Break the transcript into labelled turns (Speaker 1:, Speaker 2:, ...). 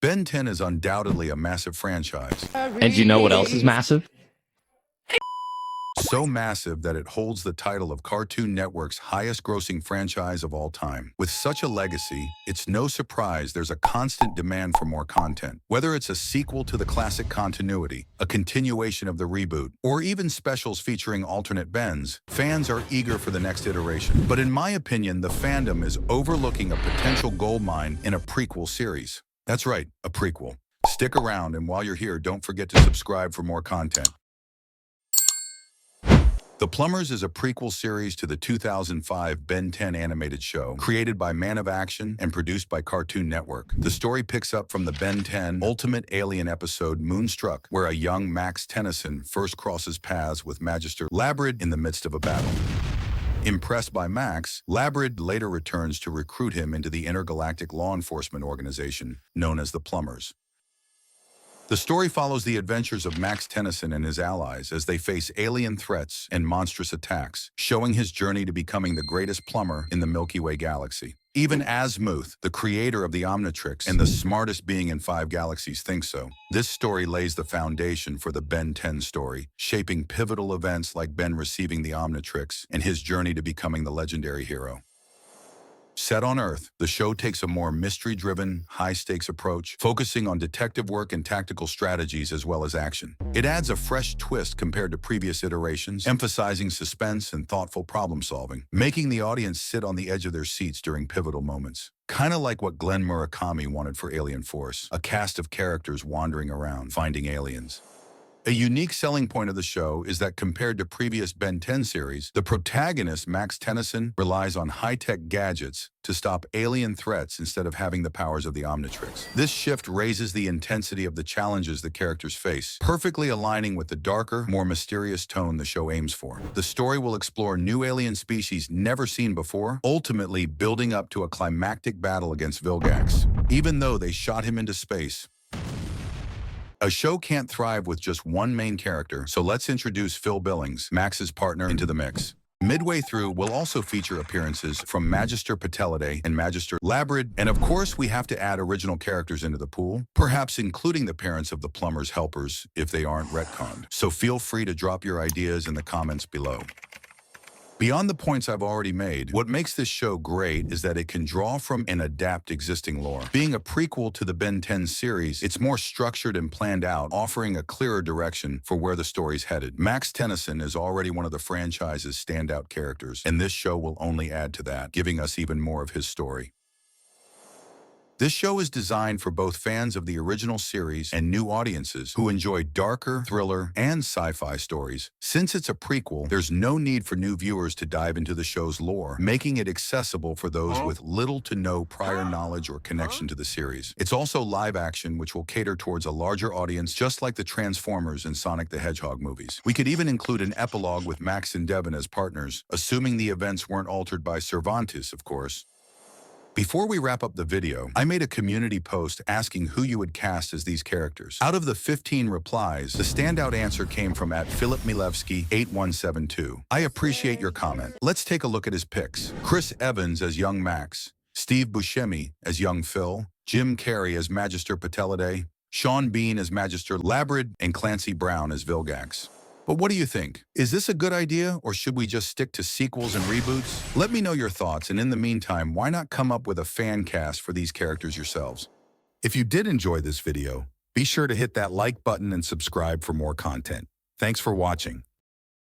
Speaker 1: Ben 10 is undoubtedly a massive franchise.
Speaker 2: And do you know what else is massive?
Speaker 1: So massive that it holds the title of Cartoon Network's highest-grossing franchise of all time. With such a legacy, it's no surprise there's a constant demand for more content. Whether it's a sequel to the classic continuity, a continuation of the reboot, or even specials featuring alternate Bens, fans are eager for the next iteration. But in my opinion, the fandom is overlooking a potential goldmine in a prequel series. That's right, a prequel. Stick around, and while you're here, don't forget to subscribe for more content. The Plumbers is a prequel series to the 2005 Ben 10 animated show, created by Man of Action and produced by Cartoon Network. The story picks up from the Ben 10 Ultimate Alien episode Moonstruck, where a young Max Tennyson first crosses paths with Magister Labrid in the midst of a battle. Impressed by Max, Labrid later returns to recruit him into the intergalactic law enforcement organization known as the Plumbers. The story follows the adventures of Max Tennyson and his allies as they face alien threats and monstrous attacks, showing his journey to becoming the greatest plumber in the Milky Way galaxy. Even Azimuth, the creator of the Omnitrix and the smartest being in 5 galaxies, thinks so. This story lays the foundation for the Ben 10 story, shaping pivotal events like Ben receiving the Omnitrix and his journey to becoming the legendary hero. Set on Earth, the show takes a more mystery-driven, high-stakes approach, focusing on detective work and tactical strategies as well as action. It adds a fresh twist compared to previous iterations, emphasizing suspense and thoughtful problem-solving, making the audience sit on the edge of their seats during pivotal moments. Kind of like what Glenn Murakami wanted for Alien Force, a cast of characters wandering around, finding aliens. A unique selling point of the show is that compared to previous Ben 10 series, the protagonist, Max Tennyson, relies on high-tech gadgets to stop alien threats instead of having the powers of the Omnitrix. This shift raises the intensity of the challenges the characters face, perfectly aligning with the darker, more mysterious tone the show aims for. The story will explore new alien species never seen before, ultimately building up to a climactic battle against Vilgax. Even though they shot him into space, a show can't thrive with just one main character, so let's introduce Phil Billings, Max's partner, into the mix. Midway through, we'll also feature appearances from Magister Patellidae and Magister Labrid, and of course we have to add original characters into the pool, perhaps including the parents of the Plumber's helpers if they aren't retconned. So feel free to drop your ideas in the comments below. Beyond the points I've already made, what makes this show great is that it can draw from and adapt existing lore. Being a prequel to the Ben 10 series, it's more structured and planned out, offering a clearer direction for where the story's headed. Max Tennyson is already one of the franchise's standout characters, and this show will only add to that, giving us even more of his story. This show is designed for both fans of the original series and new audiences who enjoy darker, thriller, and sci-fi stories. Since it's a prequel, there's no need for new viewers to dive into the show's lore, making it accessible for those with little to no prior knowledge or connection to the series. It's also live action, which will cater towards a larger audience, just like the Transformers and Sonic the Hedgehog movies. We could even include an epilogue with Max and Devon as partners, assuming the events weren't altered by Cervantes, of course. Before we wrap up the video, I made a community post asking who you would cast as these characters. Out of the 15 replies, the standout answer came from @PhilipMilevsky8172. I appreciate your comment. Let's take a look at his picks. Chris Evans as young Max, Steve Buscemi as young Phil, Jim Carrey as Magister Patellidae, Sean Bean as Magister Labrid, and Clancy Brown as Vilgax. But what do you think? Is this a good idea, or should we just stick to sequels and reboots? Let me know your thoughts, and in the meantime, why not come up with a fan cast for these characters yourselves? If you did enjoy this video, be sure to hit that like button and subscribe for more content. Thanks for watching.